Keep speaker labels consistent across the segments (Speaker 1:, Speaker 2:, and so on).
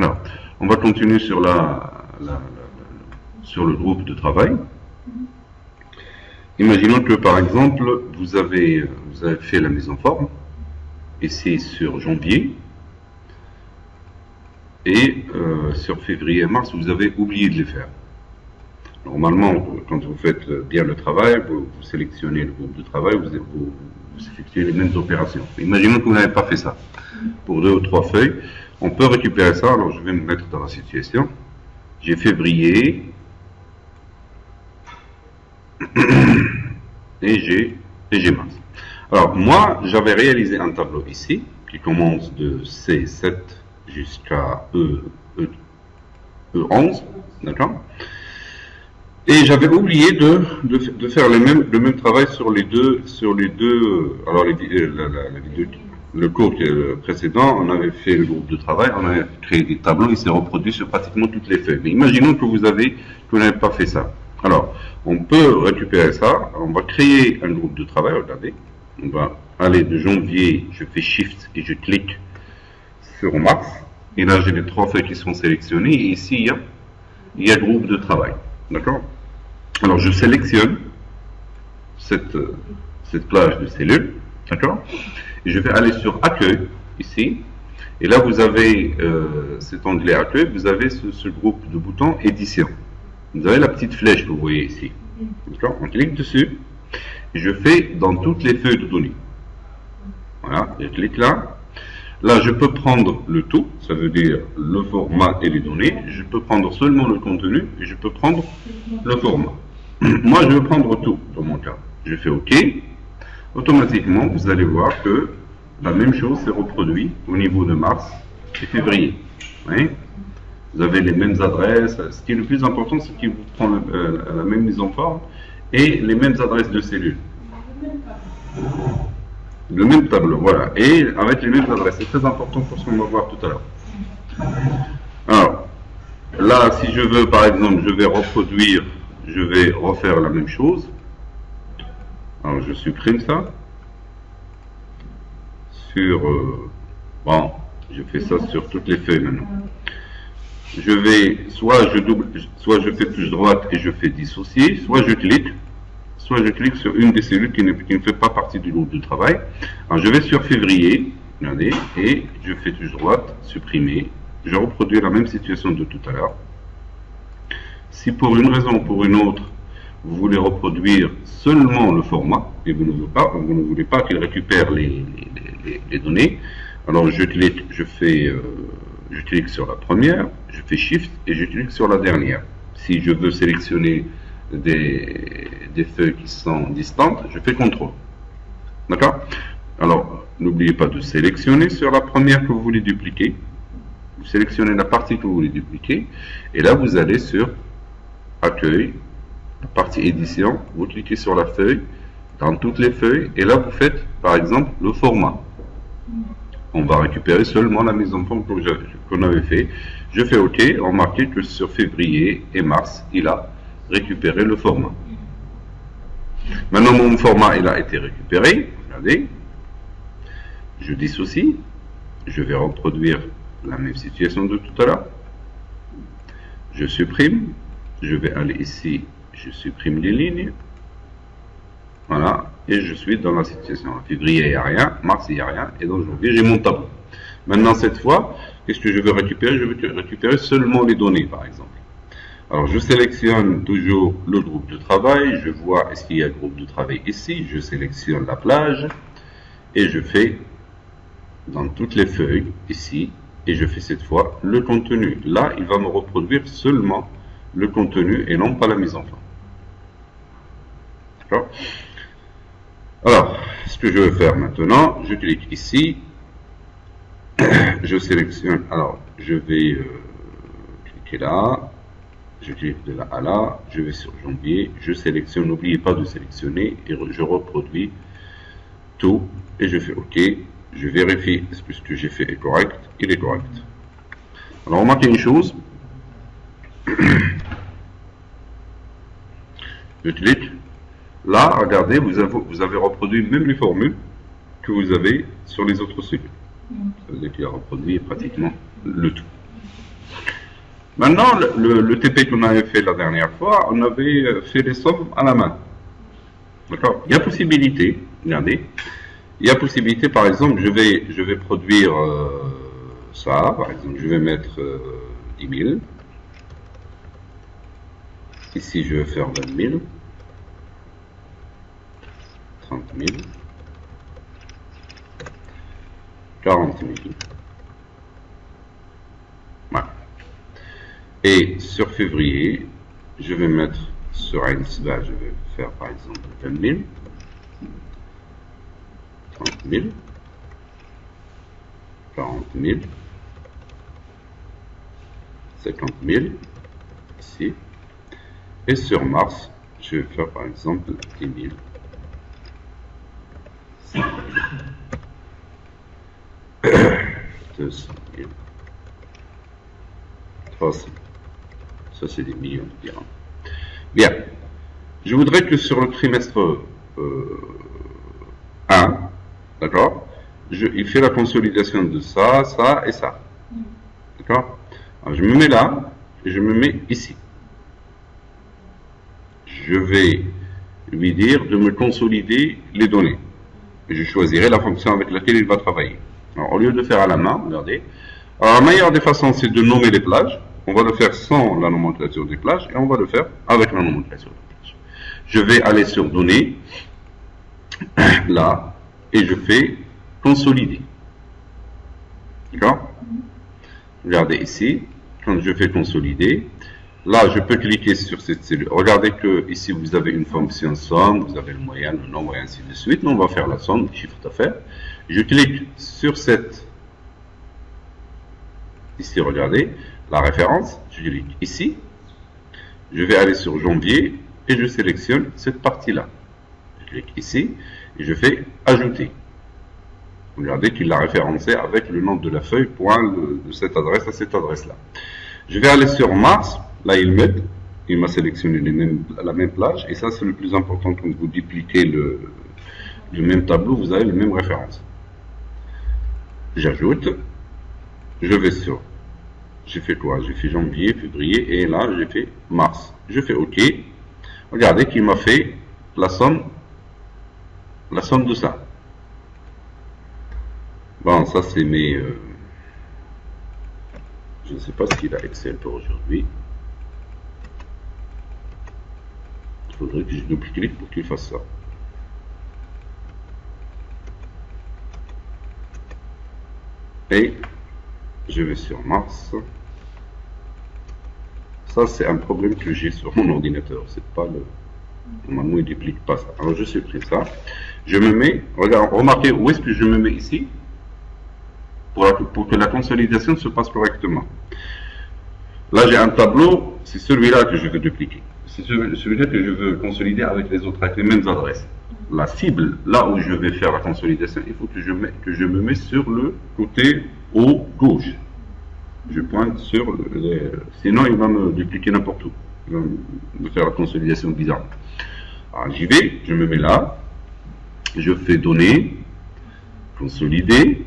Speaker 1: Alors, on va continuer sur sur le groupe de travail. Imaginons que par exemple, vous avez fait la mise en forme, ici sur janvier, et sur février et mars, vous avez oublié de les faire. Normalement, quand vous faites bien le travail, vous sélectionnez le groupe de travail, vous effectuez les mêmes opérations. Imaginons que vous n'avez pas fait ça. Pour 2 ou 3 feuilles, on peut récupérer ça. Alors je vais me mettre dans la situation. J'ai février et j'ai mars. Alors moi, j'avais réalisé un tableau ici qui commence de C7 jusqu'à E11, d'accord? Et j'avais oublié de faire le même travail sur les deux. Alors le cours précédent, on avait fait le groupe de travail, on avait créé des tableaux, il s'est reproduit sur pratiquement toutes les feuilles. Mais imaginons que vous n'avez pas fait ça. Alors, on peut récupérer ça, on va créer un groupe de travail, regardez. On va aller de janvier, je fais Shift et je clique sur mars. Et là, j'ai les 3 feuilles qui sont sélectionnées. Et ici, il y a groupe de travail. D'accord? Alors, je sélectionne cette plage de cellules. D'accord? Et je vais aller sur Accueil, ici. Et là, vous avez cet onglet Accueil. Vous avez ce groupe de boutons Édition. Vous avez la petite flèche que vous voyez ici. D'accord? On clique dessus. Et je fais dans toutes les feuilles de données. Voilà, je clique là. Là, je peux prendre le tout, ça veut dire le format et les données. Je peux prendre seulement le contenu et je peux prendre le format. Moi, je veux prendre tout dans mon cas. Je fais OK. Automatiquement, vous allez voir que la même chose s'est reproduite au niveau de mars et février. Oui. Vous avez les mêmes adresses. Ce qui est le plus important, c'est qu'il vous prend la même mise en forme et les mêmes adresses de cellules. Le même tableau, voilà. Et avec les mêmes adresses. C'est très important pour ce qu'on va voir tout à l'heure. Alors, là, si je veux, par exemple, je vais reproduire, je vais refaire la même chose. Alors, je supprime ça. Bon, je fais ça sur toutes les feuilles maintenant. Je vais, soit je fais touche droite et je fais dissocier, soit je clique sur une des cellules qui ne fait pas partie du groupe de travail. Alors je vais sur février, regardez, et je fais touche droite, supprimer. Je reproduis la même situation de tout à l'heure. Si pour une raison ou pour une autre, vous voulez reproduire seulement le format, et vous ne voulez pas qu'il récupère les données, alors je clique sur la première, je fais Shift et je clique sur la dernière. Si je veux sélectionner des feuilles qui sont distantes, je fais CTRL. D'accord? Alors, n'oubliez pas de sélectionner sur la première que vous voulez dupliquer. Vous sélectionnez la partie que vous voulez dupliquer. Et là, vous allez sur Accueil, la partie Édition. Vous cliquez sur la feuille, dans toutes les feuilles. Et là, vous faites, par exemple, le format. On va récupérer seulement la mise en forme qu'on avait fait. Je fais OK. Remarquez que sur février et mars, il a récupérer le format. Maintenant, mon format il a été récupéré. Regardez. Je dissocie. Je vais reproduire la même situation de tout à l'heure. Je supprime. Je vais aller ici. Je supprime les lignes. Voilà. Et je suis dans la situation. En février, il n'y a rien. Mars, il n'y a rien. Et dans janvier, j'ai mon tableau. Maintenant, cette fois, qu'est-ce que je veux récupérer? Je veux récupérer seulement les données, par exemple. Alors, je sélectionne toujours le groupe de travail. Je vois est-ce qu'il y a un groupe de travail ici. Je sélectionne la plage. Et je fais dans toutes les feuilles ici. Et je fais cette fois le contenu. Là, il va me reproduire seulement le contenu et non pas la mise en forme. D'accord? Alors, ce que je vais faire maintenant, je clique ici. Je sélectionne. Alors, je vais cliquer là. Je clique de là à là, je vais sur janvier, je sélectionne, n'oubliez pas de sélectionner et je reproduis tout et je fais OK. Je vérifie est-ce que ce que j'ai fait est correct, il est correct. Alors remarquez une chose, je clique, là regardez, vous avez reproduit même les formules que vous avez sur les autres cellules. Ça veut dire qu'il a reproduit pratiquement le tout. Maintenant, le TP qu'on avait fait la dernière fois, on avait fait les sommes à la main. D'accord? Il y a possibilité, regardez, il y a possibilité, par exemple, je vais produire ça, par exemple, je vais mettre 10 000. Ici, je vais faire 20 000, 30 000, 40 000. Voilà. Et sur février, je vais mettre sur un ben, je vais faire par exemple 20 000, 30 000, 40 000, 50 000, ici. Et sur mars, je vais faire par exemple 10 000, 100 000, 200 000, 300 000. Ça, c'est des millions de dirhams. Bien. Je voudrais que sur le trimestre 1, d'accord, il fait la consolidation de ça, ça et ça. D'accord? Alors, je me mets là et je me mets ici. Je vais lui dire de me consolider les données. Et je choisirai la fonction avec laquelle il va travailler. Alors, au lieu de faire à la main, regardez. Alors, la meilleure des façons, c'est de nommer les plages. On va le faire sans la nomenclature des plages et on va le faire avec la nomenclature des plages. Je vais aller sur Données, là, et je fais Consolider. D'accord? Regardez ici, quand je fais Consolider, là, je peux cliquer sur cette cellule. Regardez que ici, vous avez une fonction somme, vous avez le moyen, le nombre et ainsi de suite. Nous, on va faire la somme, le chiffre d'affaires. Je clique sur cette, ici, regardez, la référence. Je clique ici. Je vais aller sur janvier et je sélectionne cette partie-là. Je clique ici et je fais ajouter. Regardez qu'il l'a référencé avec le nom de la feuille, point de cette adresse à cette adresse-là. Je vais aller sur mars. Là, il m'a sélectionné la même plage. Et ça, c'est le plus important. Quand vous dupliquez le même tableau, vous avez les mêmes références. J'ajoute. Je vais sur. J'ai fait quoi? J'ai fait janvier, février. Et là, j'ai fait mars. Je fais OK. Regardez qu'il m'a fait la somme de ça. Bon, ça, c'est mes... je ne sais pas s'il a Excel pour aujourd'hui. Il faudrait que je double-clique pour qu'il fasse ça. Et je vais sur Mars. Ça, c'est un problème que j'ai sur mon ordinateur. C'est pas le... Normalement, il ne duplique pas ça. Alors, je supprime ça. Je me mets... Remarquez où est-ce que je me mets ici pour que la consolidation se passe correctement. Là, j'ai un tableau, c'est celui-là que je veux dupliquer. C'est celui-là que je veux consolider avec les autres, avec les mêmes adresses. La cible, là où je vais faire la consolidation, il faut que je me mette sur le côté haut gauche. Je pointe sur sinon il va me dupliquer n'importe où. Il va me faire la consolidation bizarre. Alors j'y vais, je me mets là, je fais donner, consolider.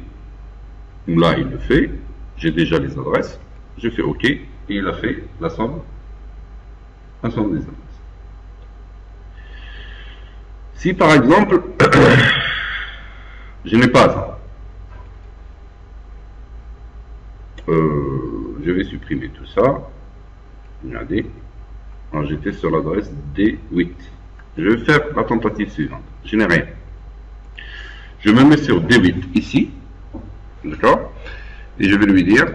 Speaker 1: Là, il le fait. J'ai déjà les adresses. Je fais OK. Et il a fait la somme des adresses. Si par exemple, je n'ai pas ça, je vais supprimer tout ça. Regardez. Alors, j'étais sur l'adresse D8. Je vais faire la tentative suivante. Je n'ai rien. Je me mets sur D8 ici. D'accord? Et je vais lui dire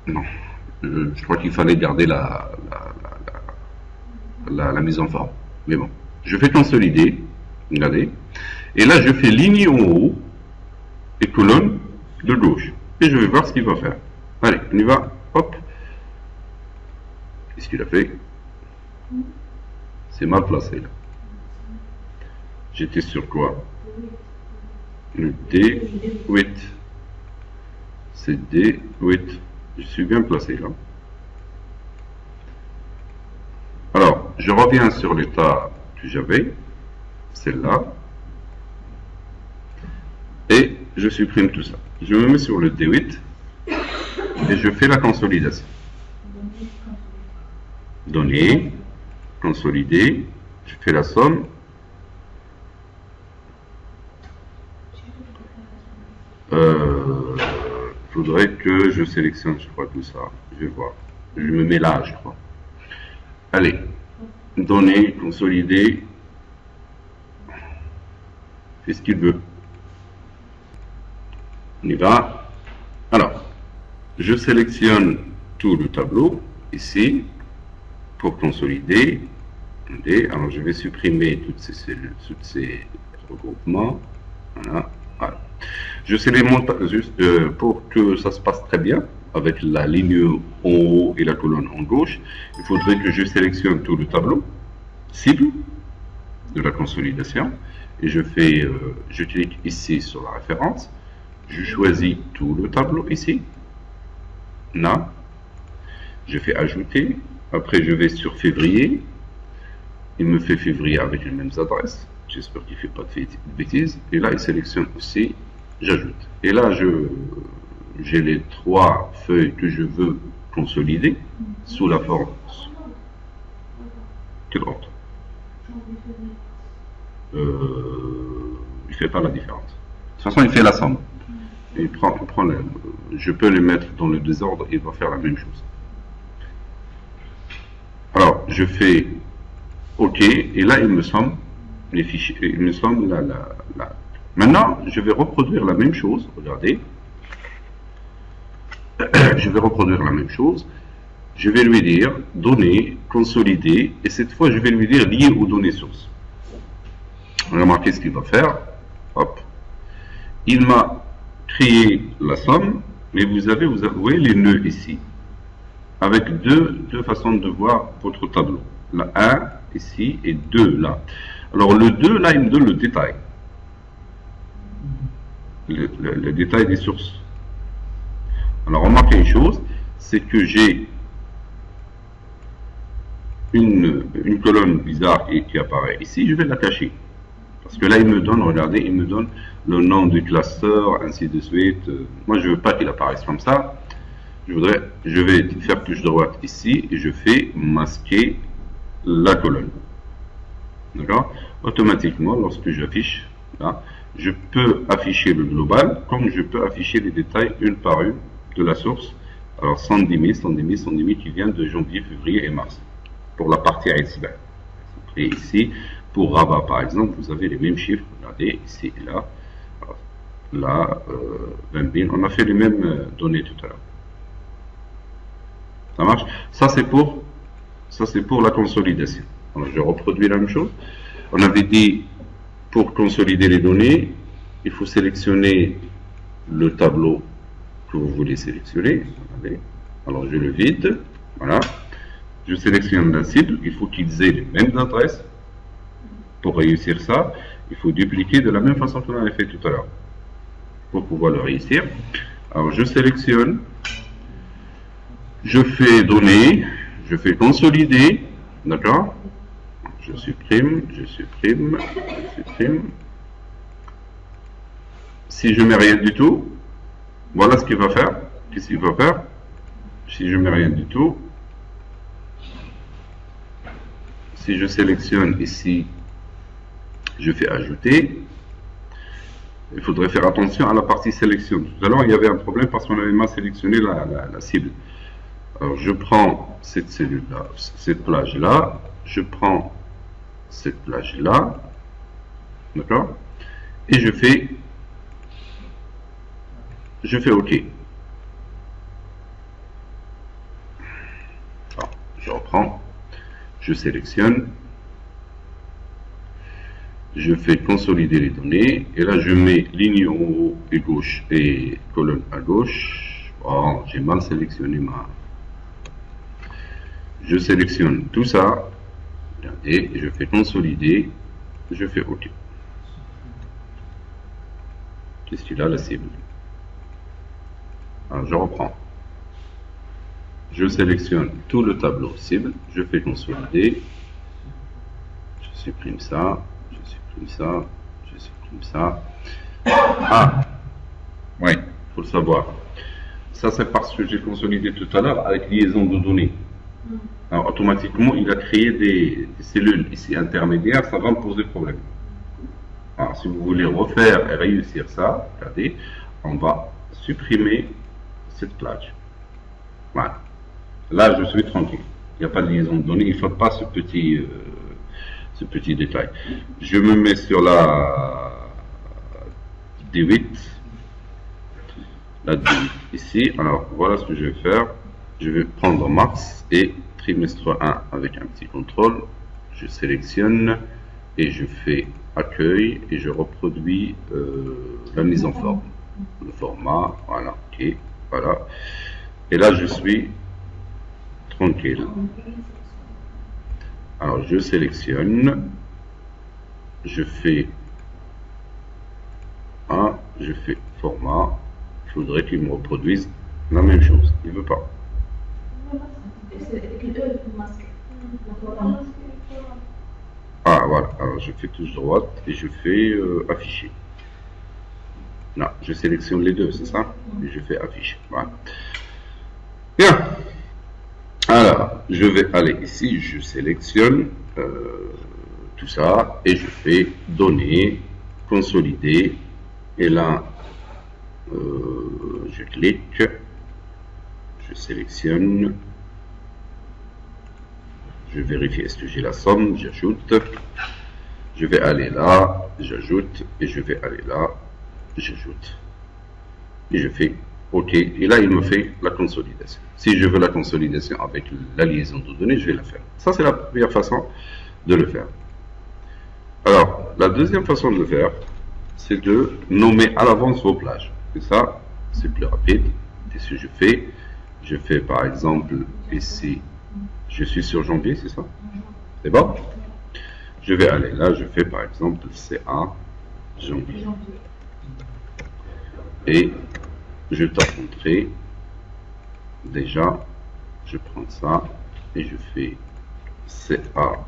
Speaker 1: non, je crois qu'il fallait garder la mise en forme. Mais bon, je fais consolider, regardez, et là je fais ligne en haut et colonne de gauche. Et je vais voir ce qu'il va faire. Allez, on y va, hop. Qu'est-ce qu'il a fait? C'est mal placé là. J'étais sur quoi? Le D8. C'est D8. Je suis bien placé là. Alors, je reviens sur l'état que j'avais, celle-là. Et je supprime tout ça. Je me mets sur le D8 et je fais la consolidation. Données, consolider, je fais la somme. Faudrait que je sélectionne, je crois, tout ça. Je vais voir. Je me mets là, je crois. Allez, données, consolider. Fais ce qu'il veut. On y va. Alors, je sélectionne tout le tableau ici pour consolider. Alors, je vais supprimer toutes ces cellules, tous ces regroupements. Voilà. Voilà. Je sélectionne juste pour que ça se passe très bien avec la ligne en haut et la colonne en gauche. Il faudrait que je sélectionne tout le tableau cible de la consolidation et je clique ici sur la référence. Je choisis tout le tableau ici. Là, je fais ajouter. Après, je vais sur février. Il me fait février avec les mêmes adresses. J'espère qu'il ne fait pas de bêtises. Et là, il sélectionne aussi, j'ajoute. Et là, j'ai les 3 feuilles que je veux consolider sous la forme. Quelle ordre il ne fait pas la différence. De toute façon, il fait la somme. Je peux les mettre dans le désordre, il va faire la même chose. Alors, je fais OK, et là, il me semble les fichiers, il me semble là. Maintenant, je vais reproduire la même chose. Regardez. Je vais reproduire la même chose. Je vais lui dire données, consolider, et cette fois, je vais lui dire lié aux données sources. Remarquez ce qu'il va faire. Hop. Il m'a créé la somme, mais vous voyez les nœuds ici, avec deux façons de voir votre tableau. La 1 ici et 2 là. Alors le 2 là, il me donne le détail. Le détail des sources. Alors remarquez une chose, c'est que j'ai une colonne bizarre qui apparaît ici, je vais la cacher. Parce que là, il me donne, regardez, il me donne le nom du classeur, ainsi de suite. Moi, je ne veux pas qu'il apparaisse comme ça. Je vais faire touche droite ici et je fais masquer la colonne. D'accord? Automatiquement, lorsque j'affiche, là, je peux afficher le global, comme je peux afficher les détails une par une de la source. Alors, 110 000, 110 000, 110 000 qui vient de janvier, février et mars. Pour la partie iceberg. Et ici, pour Rabat, par exemple, vous avez les mêmes chiffres. Regardez, ici et là. Là, 20 000. On a fait les mêmes données tout à l'heure. Ça marche? Ça, c'est pour la consolidation. Alors, je reproduis la même chose. On avait dit, pour consolider les données, il faut sélectionner le tableau que vous voulez sélectionner. Regardez. Alors, je le vide. Voilà. Je sélectionne la cible. Il faut qu'ils aient les mêmes adresses. Pour réussir ça, il faut dupliquer de la même façon que l'on avait fait tout à l'heure. Pour pouvoir le réussir. Alors, je sélectionne. Je fais données. Je fais consolider. D'accord? Je supprime, je supprime, je supprime. Si je mets rien du tout, voilà ce qu'il va faire. Qu'est-ce qu'il va faire? Si je mets rien du tout, si je sélectionne ici, je fais ajouter. Il faudrait faire attention à la partie sélection. Tout à l'heure, il y avait un problème parce qu'on avait mal sélectionné la cible. Alors, je prends cette cellule-là, cette plage-là, je prends cette plage-là, d'accord? Et je fais OK. Alors, je reprends, je sélectionne, je fais consolider les données, et là je mets ligne en haut et gauche et colonne à gauche. Oh, j'ai mal sélectionné Je sélectionne tout ça, regardez, je fais consolider, je fais OK. Qu'est-ce qu'il a, la cible? Alors je reprends. Je sélectionne tout le tableau cible, je fais consolider, je supprime ça, je supprime ça, je supprime ça. Ah, Oui, il faut le savoir. Ça, c'est parce que j'ai consolidé tout à l'heure avec liaison de données. Alors, automatiquement, il a créé des cellules ici intermédiaires, ça va me poser problème. Alors, si vous voulez refaire et réussir ça, regardez, on va supprimer cette plage. Voilà. Là, je suis tranquille. Il n'y a pas de liaison de données, il ne faut pas ce petit détail. Je me mets sur la D8. La D8 ici. Alors, voilà ce que je vais faire. Je vais prendre mars et trimestre 1 avec un petit contrôle. Je sélectionne et je fais accueil et je reproduis la mise en forme. Le format, voilà, ok, voilà. Et là, je suis tranquille. Alors, je sélectionne, je fais je fais format. Je voudrais qu'il me reproduise la même chose. Il ne veut pas. Ah, voilà. Alors, je fais touche droite et je fais afficher. Non, je sélectionne les deux, c'est ça? Et je fais afficher. Voilà. Bien. Alors, je vais aller ici, je sélectionne tout ça et je fais données, consolider. Et là, je clique, je sélectionne, je vérifie est-ce que j'ai la somme, j'ajoute, je vais aller là, j'ajoute, et je vais aller là, j'ajoute. Et je fais OK. Et là, il me fait la consolidation. Si je veux la consolidation avec la liaison de données, je vais la faire. Ça, c'est la première façon de le faire. Alors, la deuxième façon de le faire, c'est de nommer à l'avance vos plages. Et ça, c'est plus rapide. Et ce que je fais par exemple ici, je suis sur janvier, c'est ça? C'est bon? Je vais aller là, je fais par exemple CA janvier. Et je tape entrée. Déjà, je prends ça et je fais CA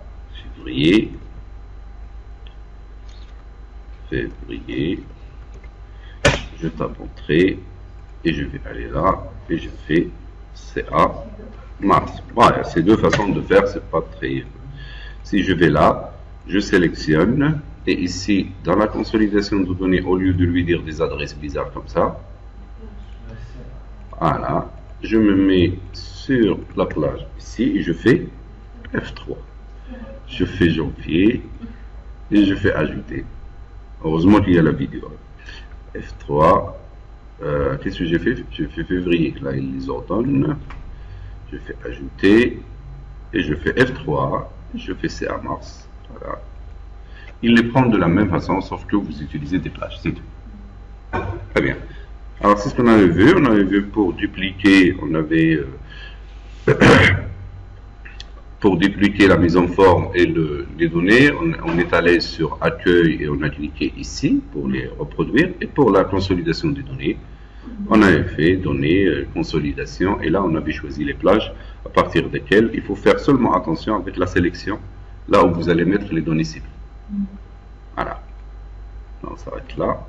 Speaker 1: février. Je tape entrée et je vais aller là et je fais CA mars. Voilà, ces deux façons de faire, c'est pas très. Si je vais là, je sélectionne et ici dans la consolidation de données, au lieu de lui dire des adresses bizarres comme ça, voilà, je me mets sur la plage ici et je fais F3. Je fais janvier et je fais ajouter. Heureusement qu'il y a la vidéo. F3. Qu'est-ce que j'ai fait? J'ai fait février. Là, il les ordonne. Je fais ajouter. Et je fais F3. Je fais CA mars. Voilà. Il les prend de la même façon, sauf que vous utilisez des plages. C'est tout. Très bien. Alors, c'est ce qu'on avait vu. On avait vu pour dupliquer, on avait. Pour dupliquer la mise en forme et les données, on est allé sur accueil et on a cliqué ici pour les reproduire. Et pour la consolidation des données, on avait fait données, consolidation, et là on avait choisi les plages à partir desquelles il faut faire seulement attention avec la sélection, là où vous allez mettre les données cibles. Voilà. On s'arrête là.